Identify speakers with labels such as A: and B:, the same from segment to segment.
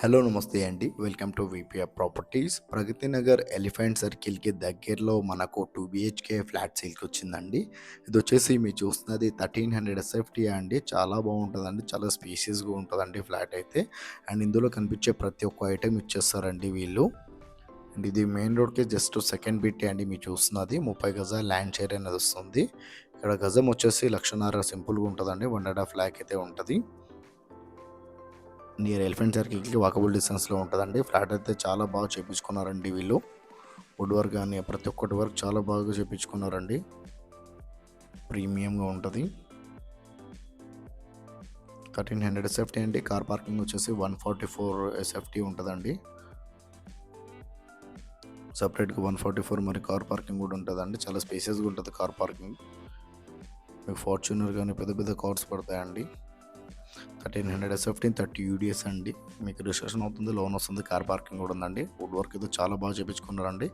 A: Hello నమస్తే అండి. Welcome to VPR properties. Pragathi Nagar elephant సర్కిల్‌కి దగ్గరలో మనకు 2 బీహెచ్‌కే ఫ్లాట్ సేల్‌కొచ్చిందండి. ఇదొచ్చేసి మీరు చూస్తున్నది 1300 ఎస్ఎఫ్టీ అండి. చాలా బాగుంటదండి. చాలా స్పేషియస్‌గా ఉంటదండి ఫ్లాట్ అయితే. అండ్ ఇందులో కనిపించే ప్రతి ఒక్క ఐటెమ్ ఇచ్చేస్తారండి వీళ్ళు. అండ్ ఇది మెయిన్ రోడ్‌కి జస్ట్ సెకండ్ బిట్టే అండి మీరు చూస్తున్నది. 30 గజాల ల్యాండ్ షేర్ అనేది వస్తుంది. ఇక్కడ గజం వచ్చేసి 1,50,000 సింపుల్‌గా ఉంటదండి. 1.5 లాక్ అయితే ఉంటది. నియర్ ఎలిఫెంట్ సర్కిల్‌కి వాకబుల్ డిస్టెన్స్‌లో ఉంటదండి. ఫ్లాట్ అయితే చాలా బాగా చేపించుకున్నారండి వీళ్ళు. వుడ్ వర్క్ గాని ప్రతి ఒక్కటి వర్క్ చాలా బాగా చేపించుకున్నారండి. ప్రీమియంగా ఉంటది. 1300 ఎస్ఎఫ్టీ అండి. కార్ పార్కింగ్ వచ్చేసి 144 ఎస్ఎఫ్టీ ఉంటదండి. సెపరేట్‌గా 144 మరి కార్ పార్కింగ్ కూడా ఉంటదండి. చాలా స్పేషియస్‌గా ఉంటది కార్ పార్కింగ్. మీకు ఫార్చునర్ గాని పెద్ద పెద్ద కార్స్ పడతాయండి. 1300 ఎస్ఎఫ్టీ 30 యూడిఎస్ అండి. మీకు రిజిస్ట్రేషన్ అవుతుంది, లోన్ వస్తుంది, కార్ పార్కింగ్ కూడా ఉందండి. వుడ్ వర్క్ అయితే చాలా బాగా చేపించుకున్నారండి.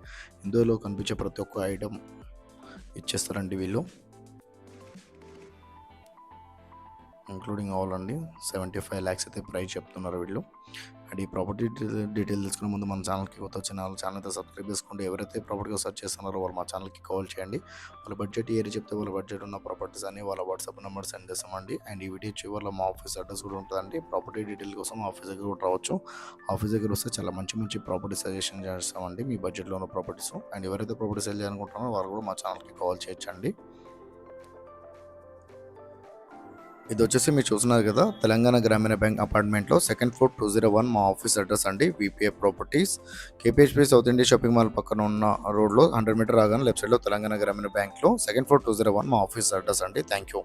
A: ఇందులో కనిపించే ప్రతి ఒక్క ఐటమ్ ఇచ్చేస్తారండి వీళ్ళు. ఇంక్లూడింగ్ ఆల్ అండి 75 లాక్స్ అయితే ప్రైస్ చెప్తున్నారు వీళ్ళు. అండ్ ఈ ప్రాపర్టీ డీటెయిల్ తెలుసుకునే ముందు మన ఛానల్కి కొత్త వచ్చిన వాళ్ళు ఛానల్ అయితే సబ్స్క్రైబ్ చేసుకోండి. ఎవరైతే ప్రాపర్టీగా సెర్చ్ చేస్తున్నారో వాళ్ళు మా ఛానల్కి కాల్ చేయండి. వాళ్ళ బడ్జెట్ ఏరియా చెప్తే వాళ్ళ బడ్జెట్ ఉన్న ప్రాపర్టీస్ అని వాళ్ళ వాట్సాప్ నెంబర్ సెండ్ చేస్తామండి. అండ్ ఈ వీడియో చివరిలో మా ఆఫీస్ అడ్రస్ కూడా ఉంటుందండి. ప్రాపర్టీ డీటెయిల్ కోసం ఆఫీస్ దగ్గర కూడా రావచ్చు. ఆఫీస్ దగ్గర వస్తే చాలా మంచి మంచి ప్రాపర్టీ సజెషన్ చేస్తామండి మీ బడ్జెట్లో ఉన్న ప్రాపర్టీస్. అండ్ ఎవరైతే ప్రాపర్టీ సెల్ చేయాలనుకుంటున్నారో వాళ్ళు కూడా మా ఛానల్కి కాల్ చేయొచ్చండి. ఇది వచ్చేసి మీరు చూస్తున్నారు కదా, తెలంగాణ గ్రామీణ బ్యాంక్ అపార్ట్మెంట్లో సెకండ్ ఫ్లోర్ 201 మా ఆఫీస్ అడ్రస్ అండి. VPA properties, KPHB South India shopping mall పక్కన ఉన్న రోడ్లో 100 మీటర్ రాగానే లెఫ్ట్ సైడ్లో తెలంగాణ గ్రామీణ బ్యాంక్లో సెకండ్ ఫ్లోర్ 201 మా ఆఫీస్ అడ్రస్ అండి. Thank you.